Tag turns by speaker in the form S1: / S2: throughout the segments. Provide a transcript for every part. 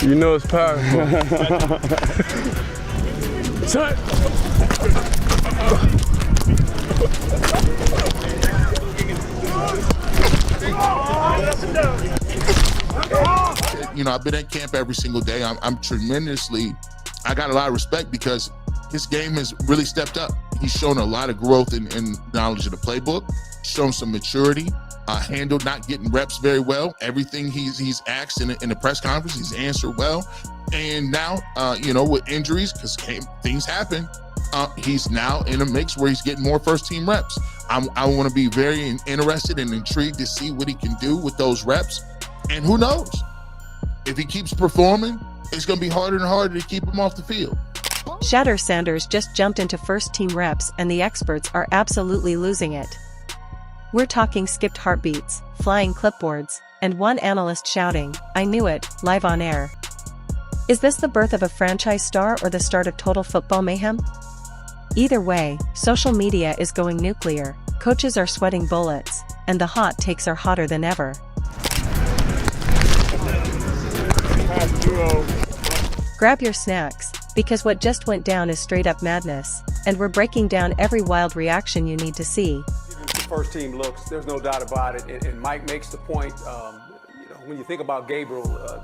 S1: You know it's powerful. Shut.
S2: You know, I've been at camp every single day. I got a lot of respect because his game has really stepped up. He's shown a lot of growth in knowledge of the playbook, shown some maturity, handled not getting reps very well. Everything he's asked in the press conference, he's answered well. And now, you know, with injuries, because things happen, he's now in a mix where he's getting more first-team reps. I want to be very interested and intrigued to see what he can do with those reps. And who knows? If he keeps performing, it's going to be harder and harder to keep him off the field.
S3: Shedeur Sanders just jumped into first-team reps and the experts are absolutely losing it. We're talking skipped heartbeats, flying clipboards, and one analyst shouting, "I knew it," live on air. Is this the birth of a franchise star or the start of total football mayhem? Either way, social media is going nuclear, coaches are sweating bullets, and the hot takes are hotter than ever. Grab your snacks, because what just went down is straight up madness, and we're breaking down every wild reaction you need to see.
S4: First team looks, there's no doubt about it, and Mike makes the point, you know, when you think about Gabriel,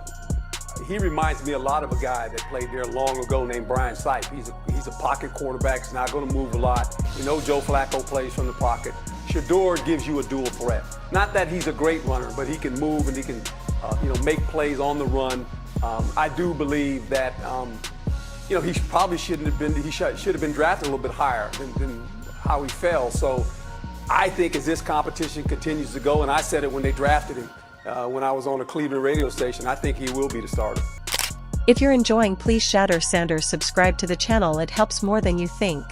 S4: he reminds me a lot of a guy that played there long ago named Brian Sipe. He's a pocket quarterback, he's not going to move a lot. You know Joe Flacco plays from the pocket. Shedeur gives you a dual threat. Not that he's a great runner, but he can move and he can you know, make plays on the run. I do believe that you know, he probably shouldn't have been, he should have been drafted a little bit higher than how he fell. So I think as this competition continues to go, and I said it when they drafted him, when I was on a Cleveland radio station, I think he will be the starter.
S3: If you're enjoying, please Shedeur Sanders subscribe to the channel, it helps more than you think.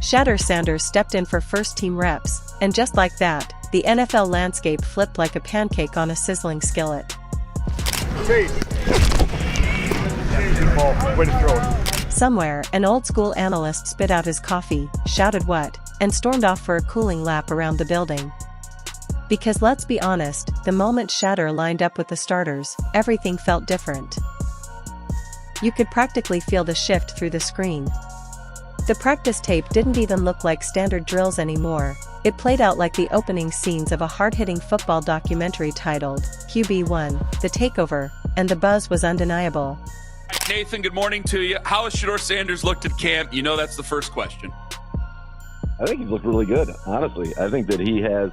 S3: Shedeur Sanders stepped in for first-team reps, and just like that, the NFL landscape flipped like a pancake on a sizzling skillet. Somewhere, an old-school analyst spit out his coffee, shouted "what?" and stormed off for a cooling lap around the building. Because let's be honest, the moment Shedeur lined up with the starters, everything felt different. You could practically feel the shift through the screen. The practice tape didn't even look like standard drills anymore. It played out like the opening scenes of a hard-hitting football documentary titled QB1, The Takeover, and the buzz was undeniable.
S5: Nathan, good morning to you. How has Shedeur Sanders looked at camp? You know that's the first question.
S6: I think he's looked really good, honestly. I think that he has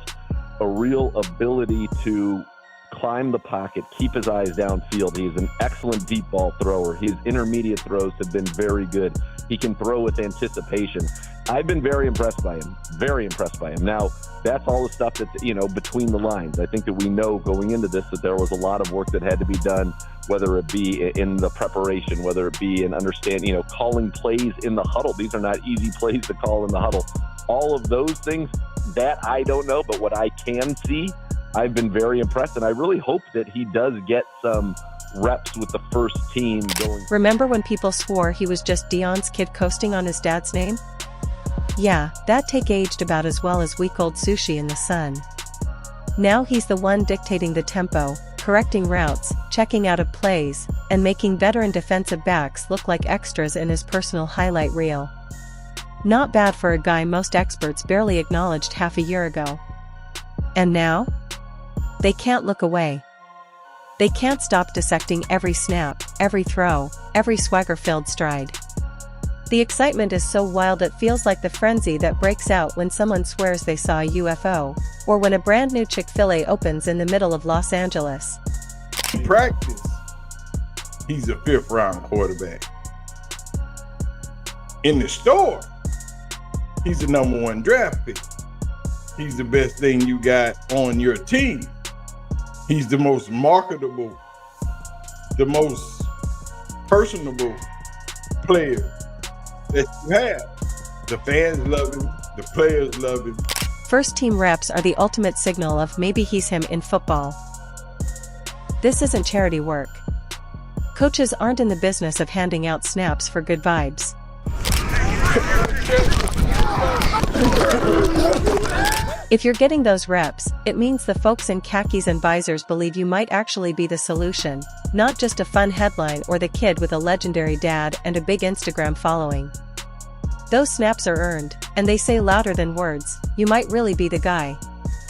S6: a real ability to climb the pocket, keep his eyes downfield. He's an excellent deep ball thrower. His intermediate throws have been very good. He can throw with anticipation. I've been very impressed by him, very impressed by him. Now, that's all the stuff that's, you know, between the lines. I think that we know going into this that there was a lot of work that had to be done, whether it be in the preparation, whether it be in understanding, you know, calling plays in the huddle. These are not easy plays to call in the huddle. All of those things, that I don't know, but what I can see, I've been very impressed, and I really hope that he does get some reps with the first team going.
S3: Remember when people swore he was just Dion's kid coasting on his dad's name? Yeah, that take aged about as well as week-old sushi in the sun. Now he's the one dictating the tempo, correcting routes, checking out of plays, and making veteran defensive backs look like extras in his personal highlight reel. Not bad for a guy most experts barely acknowledged half a year ago. And now? They can't look away. They can't stop dissecting every snap, every throw, every swagger-filled stride. The excitement is so wild it feels like the frenzy that breaks out when someone swears they saw a UFO, or when a brand new Chick-fil-A opens in the middle of Los Angeles.
S1: In practice, he's a fifth-round quarterback. In the store, he's the #1 draft pick. He's the best thing you got on your team. He's the most marketable, the most personable player that you have. The fans love him, the players love him.
S3: First team reps are the ultimate signal of maybe he's him in football. This isn't charity work. Coaches aren't in the business of handing out snaps for good vibes. If you're getting those reps, it means the folks in khakis and visors believe you might actually be the solution, not just a fun headline or the kid with a legendary dad and a big Instagram following. Those snaps are earned, and they say louder than words, you might really be the guy.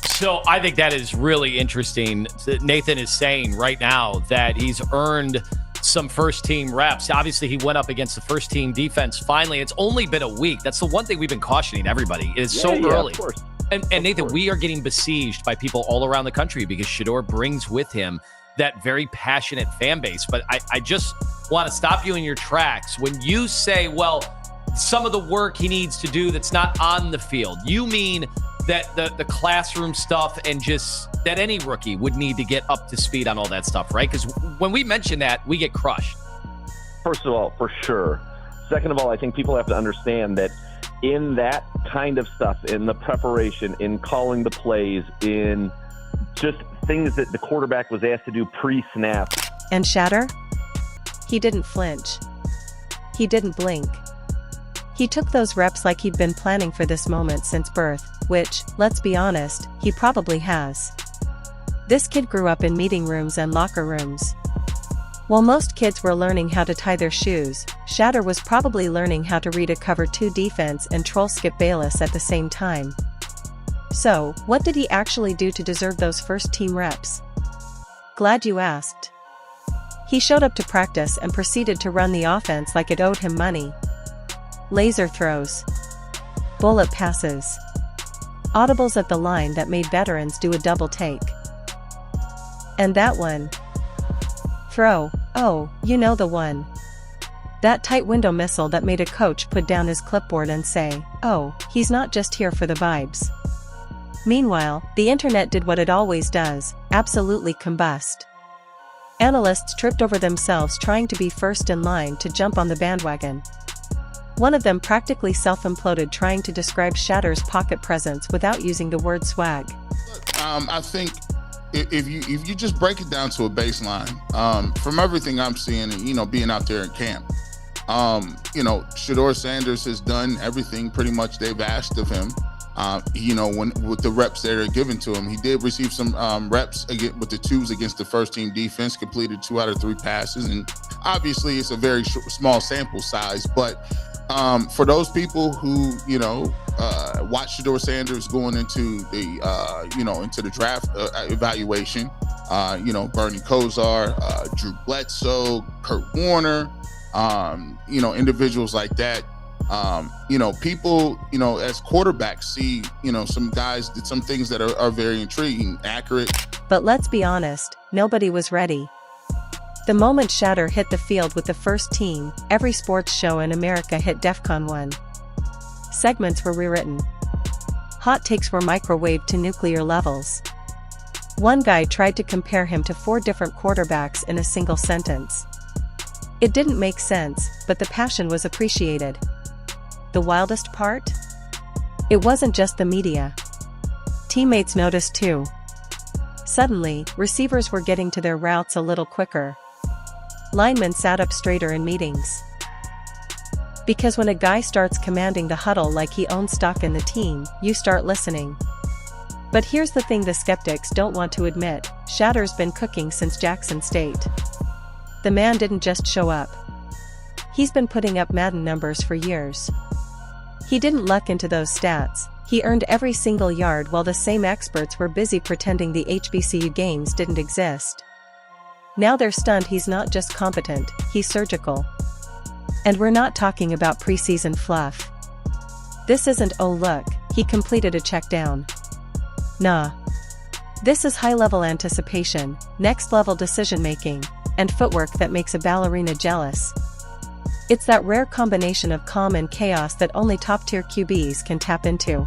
S7: So I think that is really interesting. Nathan is saying right now that he's earned some first team reps. Obviously, he went up against the first team defense finally. It's only been a week. That's the one thing we've been cautioning everybody. It is so early.
S6: Of course.
S7: And Nathan, we are getting besieged by people all around the country because Shedeur brings with him that very passionate fan base. But I just want to stop you in your tracks. When you say, well, some of the work he needs to do that's not on the field, you mean that the classroom stuff and just that any rookie would need to get up to speed on all that stuff, right? Because when we mention that, we get crushed.
S6: First of all, for sure. Second of all, I think people have to understand that in that kind of stuff, in the preparation, in calling the plays, in just things that the quarterback was asked to do pre-snap.
S3: And Shedeur? He didn't flinch. He didn't blink. He took those reps like he'd been planning for this moment since birth, which, let's be honest, he probably has. This kid grew up in meeting rooms and locker rooms. While most kids were learning how to tie their shoes, Shedeur was probably learning how to read a cover 2 defense and troll Skip Bayless at the same time. So, what did he actually do to deserve those first team reps? Glad you asked. He showed up to practice and proceeded to run the offense like it owed him money. Laser throws. Bullet passes. Audibles at the line that made veterans do a double take. And that one. Throw, oh, you know the one. That tight window missile that made a coach put down his clipboard and say, oh, he's not just here for the vibes. Meanwhile, the internet did what it always does, absolutely combust. Analysts tripped over themselves trying to be first in line to jump on the bandwagon. One of them practically self-imploded trying to describe Shedeur's pocket presence without using the word swag.
S2: I think if you just break it down to a baseline, from everything I'm seeing and, being out there in camp, Shedeur Sanders has done everything pretty much they've asked of him. With the reps that are given to him, he did receive some reps again with the 2s against the first team defense, completed 2 out of 3 passes. And obviously it's a very small sample size, but for those people who, watch Shedeur Sanders going into the draft evaluation, Bernie Kosar, Drew Bledsoe, Kurt Warner, individuals like that, people, as quarterbacks see, some guys did some things that are very intriguing, accurate.
S3: But let's be honest, nobody was ready. The moment Shedeur hit the field with the first team, every sports show in America hit DEFCON 1. Segments were rewritten. Hot takes were microwaved to nuclear levels. One guy tried to compare him to 4 different quarterbacks in a single sentence. It didn't make sense, but the passion was appreciated. The wildest part? It wasn't just the media. Teammates noticed too. Suddenly, receivers were getting to their routes a little quicker. Linemen sat up straighter in meetings. Because when a guy starts commanding the huddle like he owns stock in the team, you start listening. But here's the thing the skeptics don't want to admit, Shedeur's been cooking since Jackson State. The man didn't just show up. He's been putting up Madden numbers for years. He didn't luck into those stats, he earned every single yard while the same experts were busy pretending the HBCU games didn't exist. Now they're stunned he's not just competent, he's surgical. And we're not talking about preseason fluff. This isn't oh look, he completed a check down. Nah. This is high-level anticipation, next-level decision-making, and footwork that makes a ballerina jealous. It's that rare combination of calm and chaos that only top-tier QBs can tap into.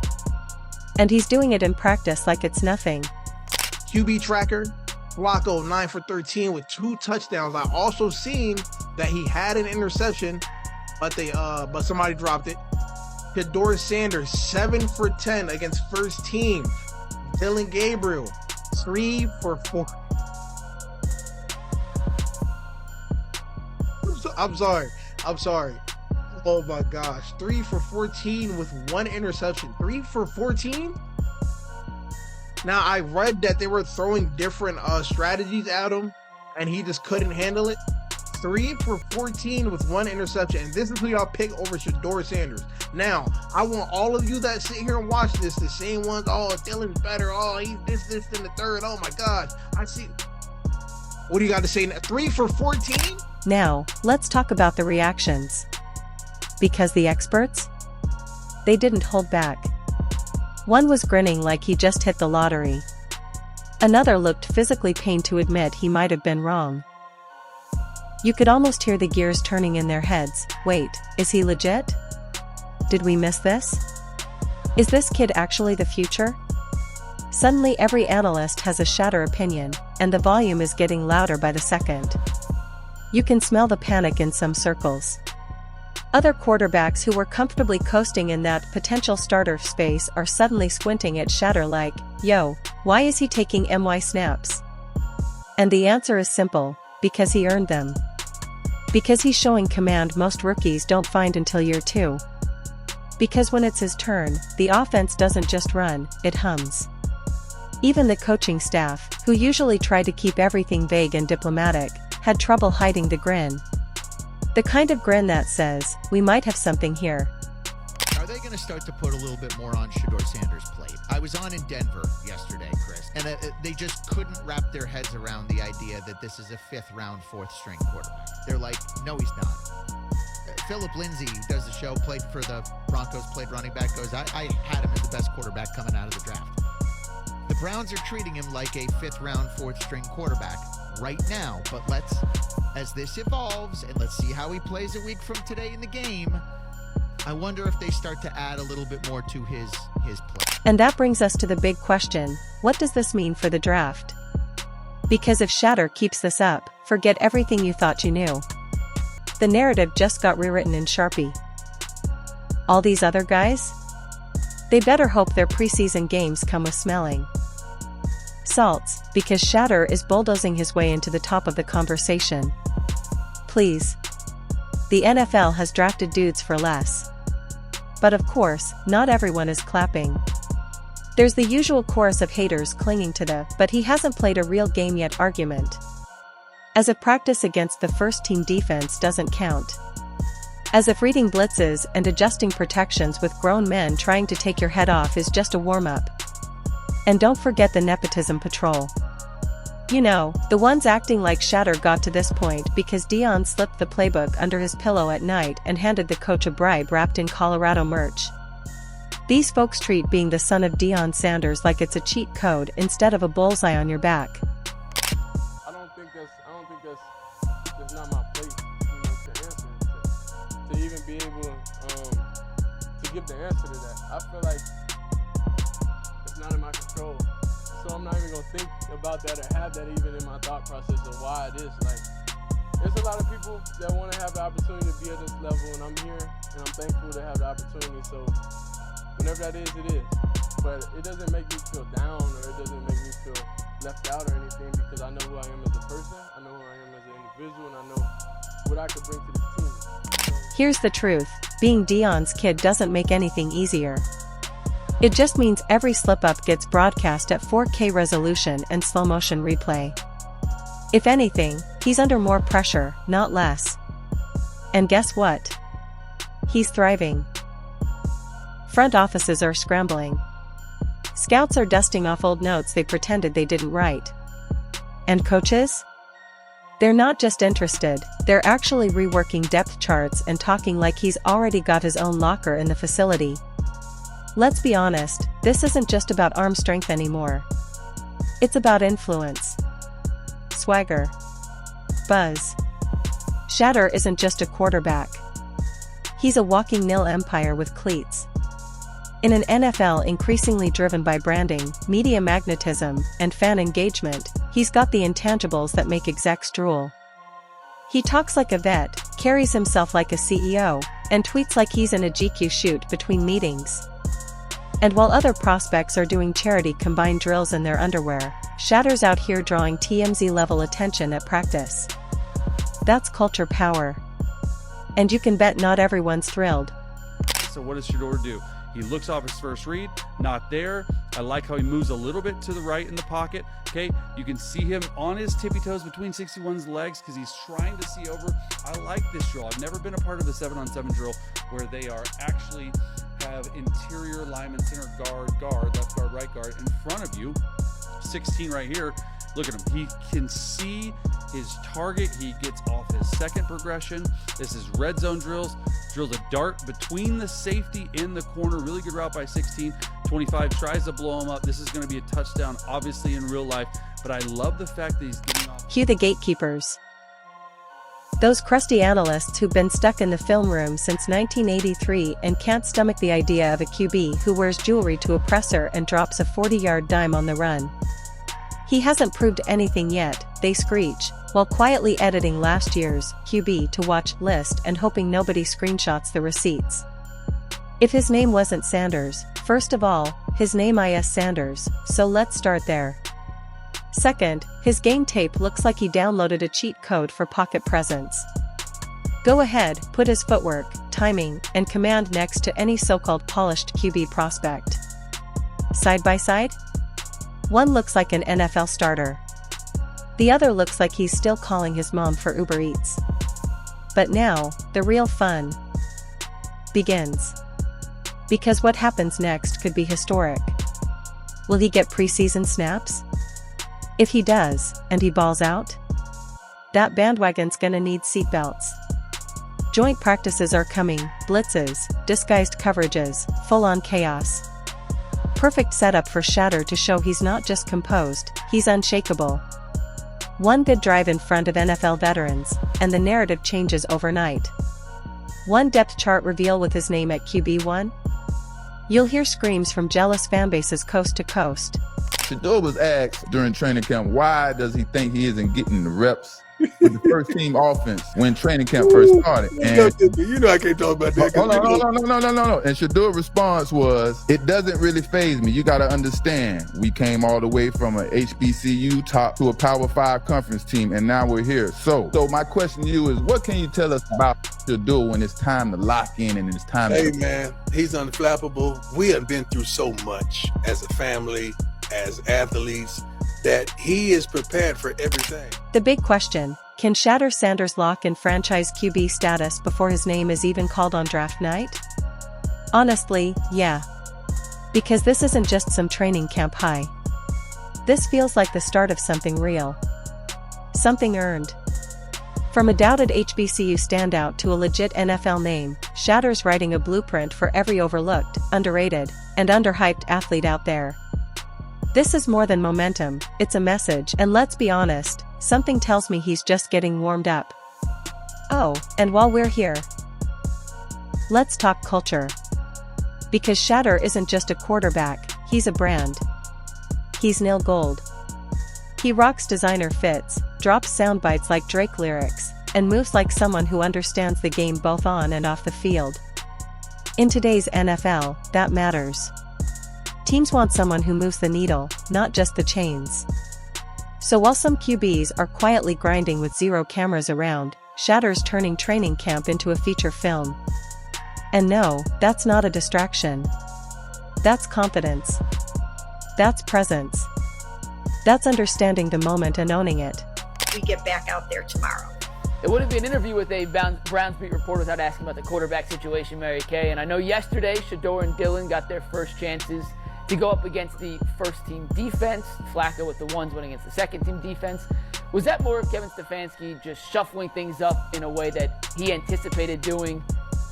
S3: And he's doing it in practice like it's nothing.
S8: QB tracker, Flacco 9 for 13 with 2 touchdowns. I also seen that he had an interception, but somebody dropped it. Shedeur Sanders 7 for 10 against first team. Dylan Gabriel 3 for 4. I'm sorry. Oh my gosh. 3 for 14 with 1 interception. 3 for 14? Now, I read that they were throwing different strategies at him, and he just couldn't handle it. 3 for 14 with 1 interception, and this is who y'all pick over Shedeur Sanders. Now, I want all of you that sit here and watch this, the same ones, oh, Dylan's better, oh, he's this, and the third, oh my gosh, I see. What do you got to say now? 3 for 14?
S3: Now, let's talk about the reactions. Because the experts? They didn't hold back. One was grinning like he just hit the lottery. Another looked physically pained to admit he might have been wrong. You could almost hear the gears turning in their heads. Wait, is he legit? Did we miss this? Is this kid actually the future? Suddenly every analyst has a Shedeur opinion, and the volume is getting louder by the second. You can smell the panic in some circles. Other quarterbacks who were comfortably coasting in that potential starter space are suddenly squinting at Shedeur like, yo, why is he taking MY snaps? And the answer is simple, because he earned them. Because he's showing command most rookies don't find until year 2. Because when it's his turn, the offense doesn't just run, it hums. Even the coaching staff, who usually try to keep everything vague and diplomatic, had trouble hiding the grin. The kind of grin that says, we might have something here.
S9: Are they going to start to put a little bit more on Shedeur Sanders' plate? I was on in Denver yesterday, Chris, and they just couldn't wrap their heads around the idea that this is a 5th-round, 4th-string quarterback. They're like, no, he's not. Philip Lindsay, who does the show, played for the Broncos, played running back, goes, I had him as the best quarterback coming out of the draft. The Browns are treating him like a 5th-round, 4th-string quarterback right now, but as this evolves, and let's see how he plays a week from today in the game, I wonder if they start to add a little bit more to his play.
S3: And that brings us to the big question, what does this mean for the draft? Because if Shedeur keeps this up, forget everything you thought you knew. The narrative just got rewritten in Sharpie. All these other guys? They better hope their preseason games come with smelling salts, because Shedeur is bulldozing his way into the top of the conversation. Please. The NFL has drafted dudes for less. But of course, not everyone is clapping. There's the usual chorus of haters clinging to the "but he hasn't played a real game yet" argument. As if practice against the first-team defense doesn't count. As if reading blitzes and adjusting protections with grown men trying to take your head off is just a warm-up. And don't forget the nepotism patrol. You know, the ones acting like Shedeur got to this point because Deion slipped the playbook under his pillow at night and handed the coach a bribe wrapped in Colorado merch. These folks treat being the son of Deion Sanders like it's a cheat code instead of a bullseye on your back.
S10: I don't think that's not my place, to answer to even be able to give the answer to that. I feel like it's not in my control. So I'm not even gonna think about that or have that even in my thought process of why it is. Like, there's a lot of people that want to have the opportunity to be at this level, and I'm here, and I'm thankful to have the opportunity. So whenever that is, it is. But it doesn't make me feel down, or it doesn't make me feel left out or anything, because I know who I am as a person, I know who I am as an individual, and I know what I could bring to the team.
S3: Here's the truth, being Deion's kid doesn't make anything easier. It just means every slip-up gets broadcast at 4K resolution and slow-motion replay. If anything, he's under more pressure, not less. And guess what? He's thriving. Front offices are scrambling. Scouts are dusting off old notes they pretended they didn't write. And coaches? They're not just interested, they're actually reworking depth charts and talking like he's already got his own locker in the facility. Let's be honest, this isn't just about arm strength anymore. It's about influence. Swagger. Buzz. Shedeur isn't just a quarterback. He's a walking nil empire with cleats. In an NFL increasingly driven by branding, media magnetism, and fan engagement, he's got the intangibles that make execs drool. He talks like a vet, carries himself like a CEO, and tweets like he's in a GQ shoot between meetings. And while other prospects are doing charity combined drills in their underwear, Shedeur's out here drawing TMZ-level attention at practice. That's culture power. And you can bet not everyone's thrilled.
S11: So what does Shedeur do? He looks off his first read, not there.
S5: I like how he moves a little bit to the right in the pocket. Okay, you can see him on his tippy toes between 61's legs because he's trying to see over. I like this drill. I've never been a part of a 7-on-7 drill where they are actually have interior lineman, center guard, left guard, right guard in front of you. 16 right here. Look at him. He can see his target. He gets off his second progression. This is red zone drills. Drills a dart between the safety in the corner. Really good route by 16. 25 tries to blow him up. This is going to be a touchdown, obviously, in real life. But I love the fact that he's getting off.
S3: Cue the gatekeepers. Those crusty analysts who've been stuck in the film room since 1983 and can't stomach the idea of a QB who wears jewelry to a presser and drops a 40-yard dime on the run. He hasn't proved anything yet, they screech, while quietly editing last year's QB to watch list and hoping nobody screenshots the receipts. If his name wasn't Sanders, first of all, his name is Sanders, so let's start there. Second, his game tape looks like he downloaded a cheat code for pocket presence. Go ahead, put his footwork, timing, and command next to any so-called polished QB prospect. Side by side? One looks like an NFL starter. The other looks like he's still calling his mom for Uber Eats. But now, the real fun begins. Because what happens next could be historic. Will he get preseason snaps? If he does, and he balls out, that bandwagon's gonna need seatbelts. Joint practices are coming, blitzes, disguised coverages, full-on chaos. Perfect setup for Shedeur to show he's not just composed, he's unshakable. One good drive in front of NFL veterans, and the narrative changes overnight. One depth chart reveal with his name at QB1? You'll hear screams from jealous fanbases coast to coast.
S11: Shedeur was asked during training camp, why does he think he isn't getting the reps with the first team offense when training camp first started? And
S12: you know I can't talk about that.
S11: hold on. And Shedeur's response was, it doesn't really faze me. You got to understand, we came all the way from a HBCU top to a Power 5 conference team, and now we're here. So my question to you is, what can you tell us about Shedeur when it's time to lock in and it's time
S12: Hey, man, he's unflappable. We have been through so much as a family, as athletes, that he is prepared for everything.
S3: The big question, can Shedeur Sanders lock in franchise QB status before his name is even called on draft night? Honestly, yeah. Because this isn't just some training camp high. This feels like the start of something real. Something earned. From a doubted HBCU standout to a legit NFL name, Shedeur's writing a blueprint for every overlooked, underrated, and underhyped athlete out there. This is more than momentum, it's a message, and let's be honest, something tells me he's just getting warmed up. Oh, and while we're here, let's talk culture. Because Shedeur isn't just a quarterback, he's a brand. He's Nil Gold. He rocks designer fits, drops sound bites like Drake lyrics, and moves like someone who understands the game both on and off the field. In today's NFL, that matters. Teams want someone who moves the needle, not just the chains. So while some QBs are quietly grinding with zero cameras around, Shedeur's turning training camp into a feature film. And no, that's not a distraction. That's confidence. That's presence. That's understanding the moment and owning it.
S13: We get back out there tomorrow.
S14: It wouldn't be an interview with a Browns beat reporter without asking about the quarterback situation, Mary Kay. And I know yesterday, Shedeur and Dylan got their first chances to go up against the first-team defense. Flacco with the ones went against the second-team defense. Was that more of Kevin Stefanski just shuffling things up in a way that he anticipated doing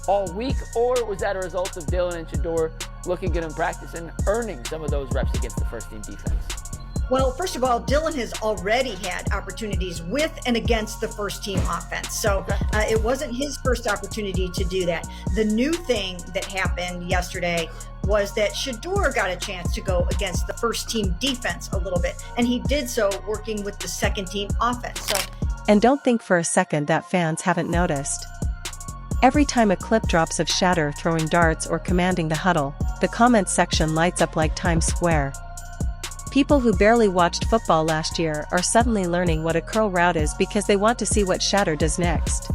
S14: all week, or was that a result of Dylan and Shedeur looking good in practice and earning some of those reps against the first-team defense?
S13: Well, first of all, Dylan has already had opportunities with and against the first team offense. So it wasn't his first opportunity to do that. The new thing that happened yesterday was that Shedeur got a chance to go against the first team defense a little bit. And he did so working with the second team offense.
S3: And don't think for a second that fans haven't noticed. Every time a clip drops of Shedeur throwing darts or commanding the huddle, the comments section lights up like Times Square. People who barely watched football last year are suddenly learning what a curl route is because they want to see what Shedeur does next.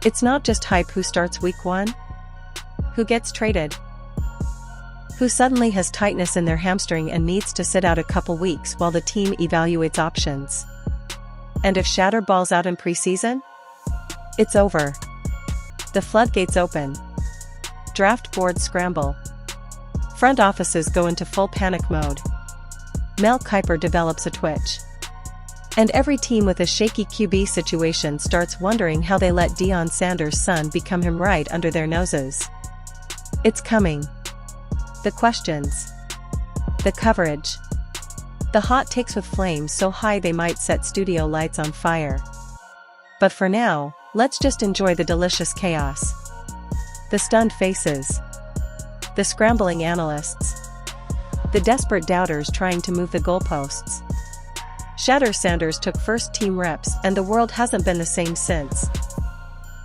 S3: It's not just hype who starts week 1, who gets traded, who suddenly has tightness in their hamstring and needs to sit out a couple weeks while the team evaluates options. And if Shedeur balls out in preseason? It's over. The floodgates open. Draft boards scramble. Front offices go into full panic mode. Mel Kiper develops a twitch. And every team with a shaky QB situation starts wondering how they let Deion Sanders' son become him right under their noses. It's coming. The questions. The coverage. The hot takes with flames so high they might set studio lights on fire. But for now, let's just enjoy the delicious chaos. The stunned faces. The scrambling analysts. The desperate doubters trying to move the goalposts. Shedeur Sanders took first team reps and the world hasn't been the same since.